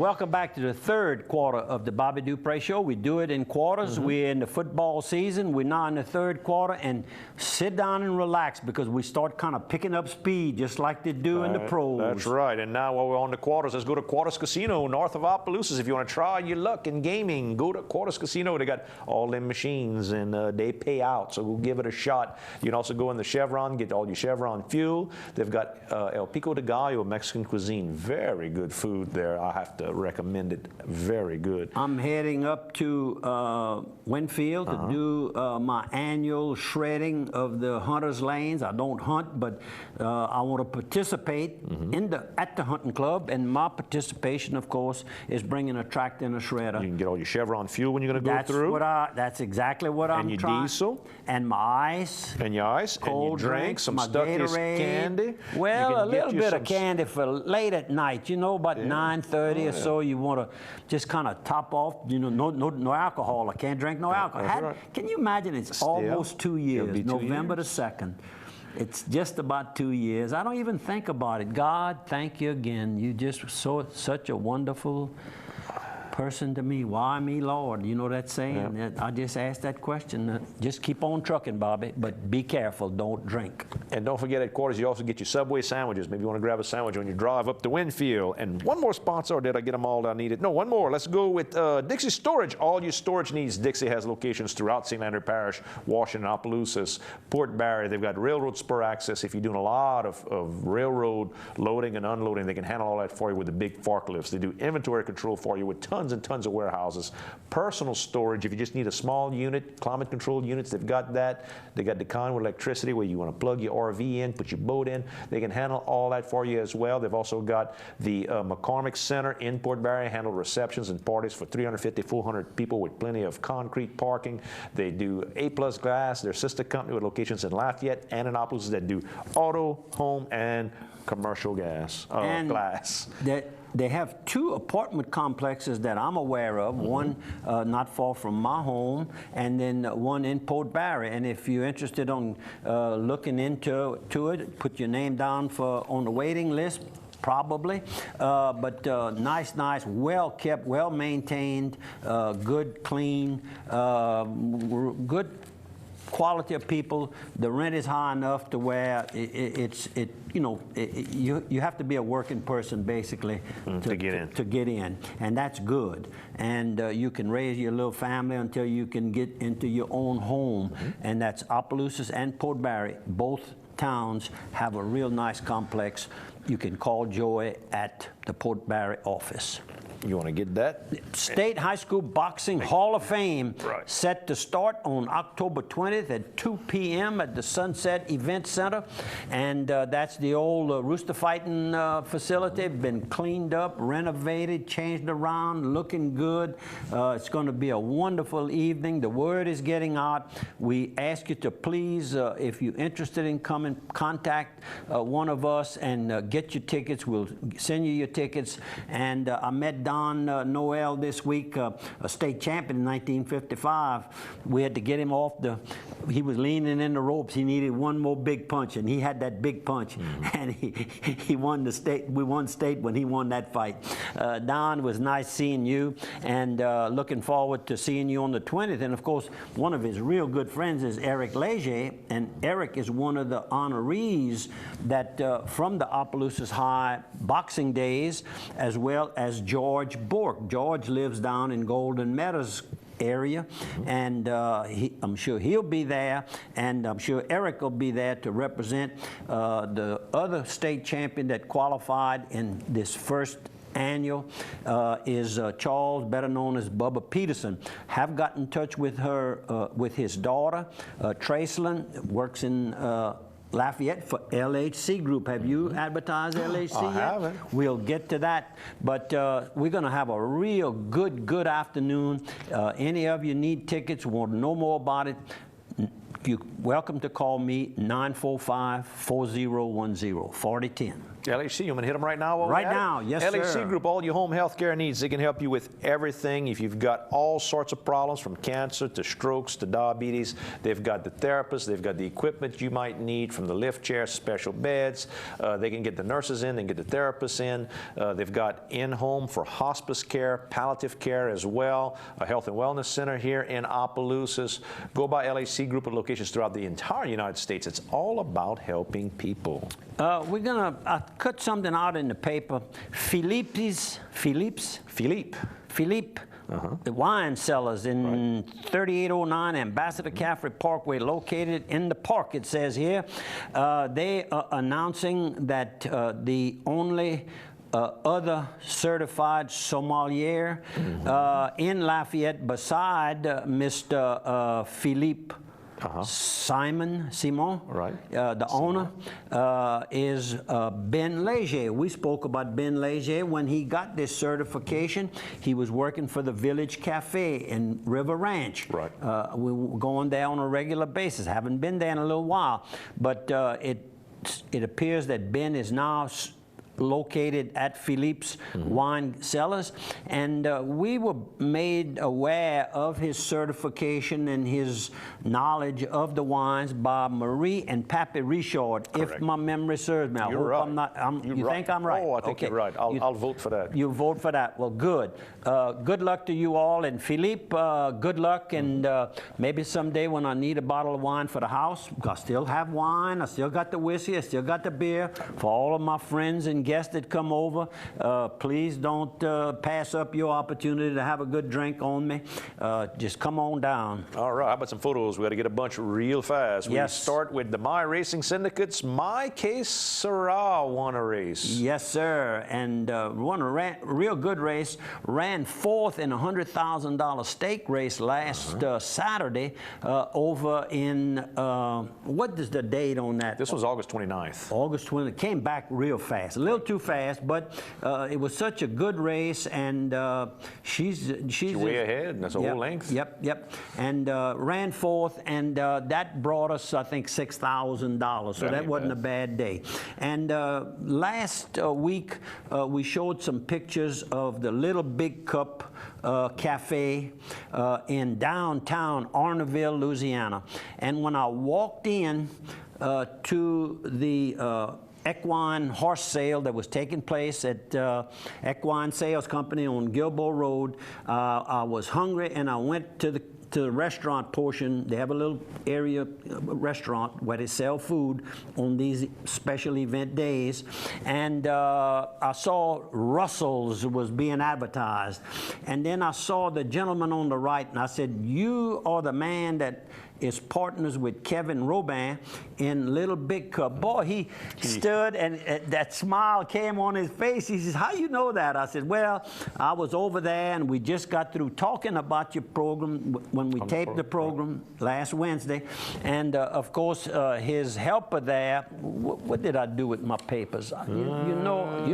Welcome back to the third quarter of the Bobby Dupree Show. We do it in quarters. We're in the football season. We're now in the third quarter, and sit down and relax because we start kind of picking up speed just like they do in the pros. That's right. And now while we're on the quarters, let's go to Quarters Casino north of Opelousas. If you want to try your luck in gaming, go to Quarters Casino. They got all them machines, and they pay out, so go give it a shot. You can also go in the Chevron, get all your Chevron fuel. They've got El Pico de Gallo Mexican cuisine. Very good food there. I have to recommend it. Very good. I'm heading up to Winfield to do my annual shredding of the hunter's lanes. I don't hunt, but I want to participate at the hunting club, and my participation, of course, is bringing a tractor and a shredder. You can get all your Chevron fuel when you're going to go through. That's exactly what I'm trying. And your diesel. And my ice. And your ice. Cold and your drinks. Some my Stuckey's Gatorade. Candy. Well, a little bit of candy for late at night. You know, about 9:30 or so. You want to just kind of top off. You know, no alcohol. I can't drink no alcohol. Can you imagine? It's almost 2 years. November the 2nd. It's just about 2 years. I don't even think about it. God, thank you again. You just such a wonderful person to me. Why me, Lord? You know that saying? Yeah. I just asked that question. Just keep on trucking, Bobby, but be careful. Don't drink. And don't forget at Quarters, you also get your Subway sandwiches. Maybe you want to grab a sandwich on your drive up to Winfield. And one more sponsor, or did I get them all that I needed? No, one more. Let's go with Dixie Storage. All your storage needs. Dixie has locations throughout St. Andrew Parish, Washington, Opelousas, Port Barre. They've got railroad spur access. If you're doing a lot of railroad loading and unloading, they can handle all that for you with the big forklifts. They do inventory control for you with tons and tons of warehouses. Personal storage, if you just need a small unit, climate controlled units, they've got that. They got the kind with electricity where you want to plug your RV in, put your boat in. They can handle all that for you as well. They've also got the McCormick Center in Port Barre, handle receptions and parties for 350, 400 people with plenty of concrete parking. They do A-Plus Glass, their sister company with locations in Lafayette and in Opelousas that do auto, home, and commercial glass. They have 2 apartment complexes that I'm aware of, one not far from my home, and then one in Port Barre. And if you're interested on looking into it, put your name down on the waiting list. Probably, but nice, well-kept, well-maintained, good, clean, good quality of people. The rent is high enough to where you have to be a working person basically to get in, and that's good. And you can raise your little family until you can get into your own home, and that's Opelousas and Port Barre. Both towns have a real nice complex. You can call Joey at the Port Barre office. You want to get that? State High School Boxing Hall of Fame set to start on October 20th at 2 p.m. at the Sunset Event Center. And that's the old rooster fighting facility. Been cleaned up, renovated, changed around, looking good. It's going to be a wonderful evening. The word is getting out. We ask you to please, if you're interested in coming, contact one of us and get your tickets. We'll send you your tickets. And I met Don Noel this week, a state champion in 1955. We had to get him off he was leaning in the ropes. He needed one more big punch, and he had that big punch. And he won the state. We won state when he won that fight. Don, it was nice seeing you, and looking forward to seeing you on the 20th. And of course, one of his real good friends is Eric Leger, and Eric is one of the honorees that from the Opelousas High boxing days, as well as George Bork. George lives down in Golden Meadows area, and I'm sure he'll be there, and I'm sure Eric will be there to represent the other state champion that qualified in this first annual is Charles, better known as Bubba Peterson. Have got in touch with her, with his daughter, Tracelyn, works in Lafayette for LHC Group. Have you advertised LHC yet? I haven't. We'll get to that, but we're going to have a real good afternoon. Any of you need tickets, want to know more about it, you're welcome to call me, 945-4010, 4010. LHC, you want me to hit them right now? Right now, yes, LHC sir. Group, all your home health care needs. They can help you with everything. If you've got all sorts of problems, from cancer to strokes to diabetes, they've got the therapists, they've got the equipment you might need, from the lift chairs, special beds. They can get the nurses in, they can get the therapists in. They've got in-home for hospice care, palliative care as well, a health and wellness center here in Opelousas. Go by LHC Group at locations throughout the entire United States. It's all about helping people. We're going to cut something out in the paper. Philippe, the wine cellars in 3809 Ambassador Caffrey Parkway, located in the park, it says here. They are announcing that the only other certified sommelier in Lafayette, beside Mr. Philippe Simon, the owner, is Ben Leger. We spoke about Ben Leger. When he got this certification, he was working for the Village Cafe in River Ranch. Right. We were going there on a regular basis. Haven't been there in a little while, but it appears that Ben is now located at Philippe's Wine Cellars, and we were made aware of his certification and his knowledge of the wines by Marie and Pappy Richard, if my memory serves me. I hope I'm not. You think I'm right? Oh, I think you're right. I'll vote for that. You vote for that. Well, good. Good luck to you all, and Philippe, good luck, and maybe someday when I need a bottle of wine for the house, I still have wine, I still got the whiskey, I still got the beer. For all of my friends and guests that come over, please don't pass up your opportunity to have a good drink on me. Just come on down. All right, how about some photos? We got to get a bunch real fast. Yes. We start with the My Racing Syndicate's My Case Syrah won a race. Yes, sir, and won a real good race. Ran fourth in a $100,000 stake race last Saturday over in, what is the date on that? This was August 29th. August 20th. Came back real fast, a little too fast, but it was such a good race, and she's way ahead. That's a whole length. Yep. And ran fourth, and that brought us, I think, $6,000. So that wasn't a bad day. And last week we showed some pictures of the Little Big Cup Cafe in downtown Arneville, Louisiana. And when I walked in to the equine horse sale that was taking place at Equine Sales Company on Gilboa Road, I was hungry, and I went to the restaurant portion. They have a little area restaurant where they sell food on these special event days, and I saw Russell's was being advertised, and then I saw the gentleman on the right, and I said, "You are the man that is partners with Kevin Robin in Little Big Cup." Boy, he stood, and that smile came on his face. He says, "How you know that?" I said, "Well, I was over there, and we just got through talking about your program when we taped the program last Wednesday." And of course, his helper there, what did I do with my papers? You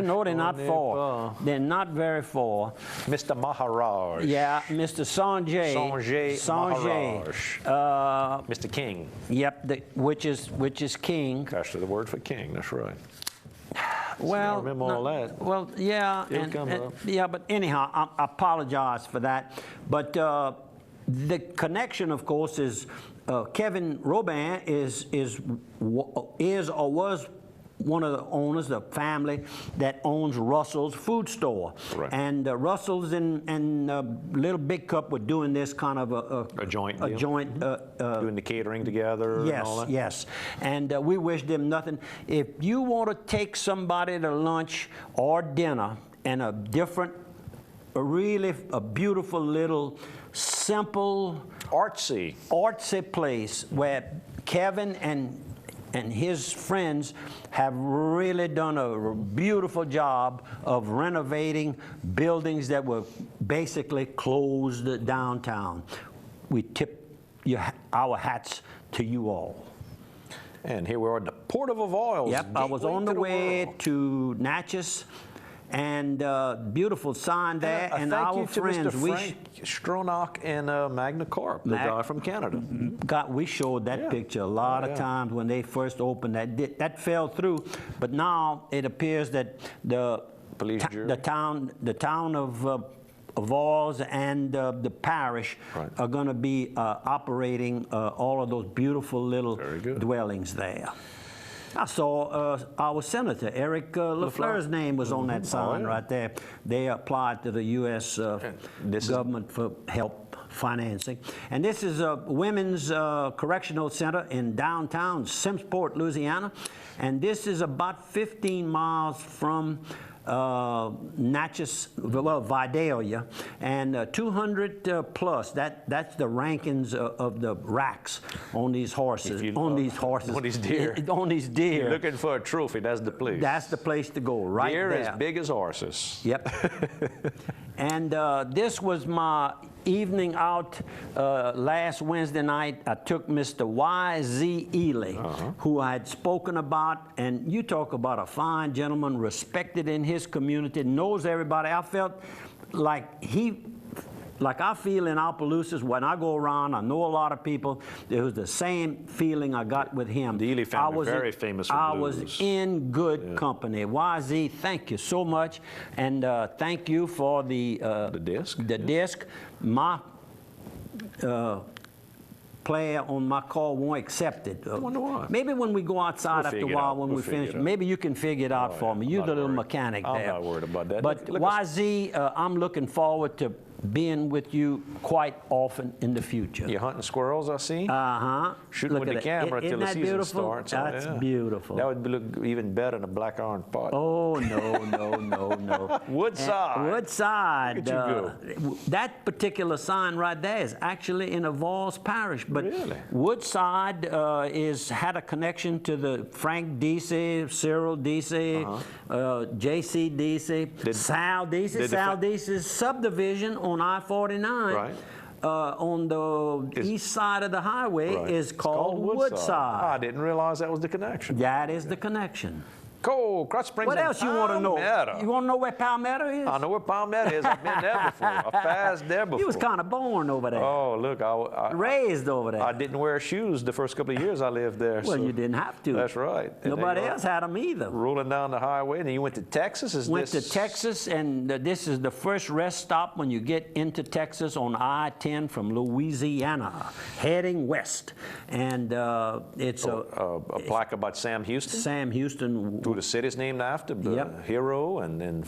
know they're not far. They're not very far. Mr. Maharaj. Yeah, Mr. Sanjay. Maharaj. Mr. King. Yep, which is King. Gosh, the word for king. That's right. Well, I remember all that. Well, yeah, yeah, but anyhow, I apologize for that. But the connection, of course, is Kevin Robin is or was one of the owners, the family that owns Russell's Food Store. Right. And Russell's and Little Big Cup were doing this kind of a joint deal. Doing the catering together. Yes, and all that. yes. And we wish them nothing. If you want to take somebody to lunch or dinner in a beautiful little simple artsy place where Kevin and his friends have really done a beautiful job of renovating buildings that were basically closed downtown. We tip our hats to you all. And here we are at the Port of Avoyelles. Yep, I was on the way to Natchez, and beautiful sign there. And and thank our you to friends, Mr. Frank Stronach and Magna Corp, the guy from Canada. we showed that Yeah. picture a lot of times when they first opened that. That fell through, but now it appears that the town of Oils and the parish are going to be operating all of those beautiful little dwellings there. I saw our Senator, Eric LaFleur's name was on that sign right there. They applied to the U.S. government for help financing. And this is a women's correctional center in downtown Simpsport, Louisiana. And this is about 15 miles from Natchez, well, Vidalia, and 200 plus. That's the rankings of the racks on these horses. On these deer. On these deer. You're looking for a trophy. That's the place. That's the place to go. Right deer there. as big as horses. Yep. And this was my evening out last Wednesday night. I took Mr. Y.Z. Ely, who I had spoken about, and you talk about a fine gentleman, respected in his community, knows everybody. I felt like I feel in Opelousas when I go around, I know a lot of people. It was the same feeling I got with him. The Ely family, very famous for blues. I was in good company. YZ, thank you so much, and thank you for the disc. The disc. My player on my call won't accept it. I wonder why. Maybe when we go outside after a while, when we finish, maybe you can figure it out for me. You're the little mechanic there. I'm not worried about that. But YZ, I'm looking forward to being with you quite often in the future. You're hunting squirrels, I see. Shooting with the camera till the season starts. That's beautiful. That would look even better in a black iron pot. Oh, no. Woodside. Woodside. Look at you go. That particular sign right there is actually in Avoyelles Parish. But really? Woodside had a connection to the Frank Deasy, Cyril Deasy, J.C. Deasy, Sal Deasy. Sal Deasy's subdivision on I-49. Right. On the east side of the highway is called Woodside. I didn't realize that was the connection. That is the connection. Cool, Crutch Springs. What else you want to know? You want to know where Palmetto is? I know where Palmetto is. I've been there before. I passed there before. You was kind of born over there. Oh, look. Raised over there. I didn't wear shoes the first couple of years I lived there. Well, you didn't have to. That's right. Nobody else had them either. Rolling down the highway, and then you went to Texas? Went to Texas, and this is the first rest stop when you get into Texas on I-10 from Louisiana, heading west. And it's a plaque about Sam Houston? Sam Houston. Who the city's named after, the hero and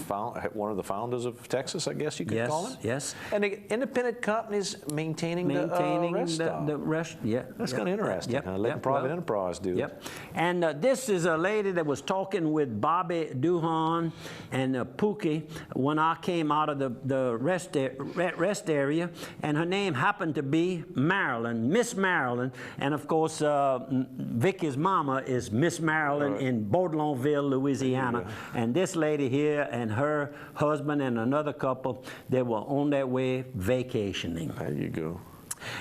one of the founders of Texas, I guess you could call him. Yes. And the independent companies maintaining the rest stop. The rest, That's kind of interesting. Letting private enterprise do it. And this is a lady that was talking with Bobby Duhan and Pookie when I came out of the rest area, and her name happened to be Marilyn, Miss Marilyn, and of course Vicky's mama is Miss Marilyn in Baudelainville, Louisiana. And this lady here and her husband and another couple, they were on their way vacationing. There you go.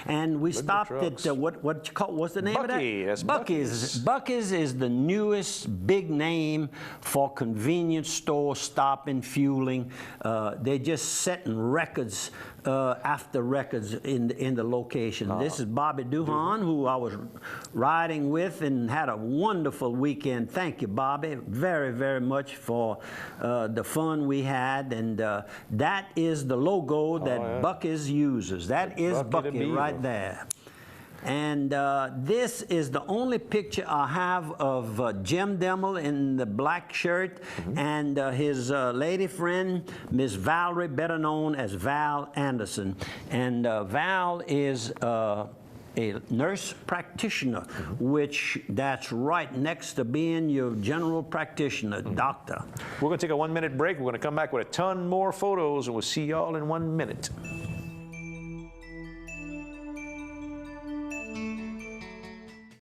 And we stopped at what's the name of that? That's Buc-ee's. Buc-ee's is the newest big name for convenience store stopping, fueling. They're just setting records after records in the location. This is Bobby Duhan, who I was riding with and had a wonderful weekend. Thank you, Bobby, very, very much for the fun we had. And that is the logo that Buc-ee's uses. That is Buc-ee right there. And this is the only picture I have of Jim Demmel in the black shirt and his lady friend, Miss Valerie, better known as Val Anderson. And Val is a nurse practitioner, which that's right next to being your general practitioner, doctor. We're going to take a 1-minute break. We're going to come back with a ton more photos, and we'll see y'all in 1 minute.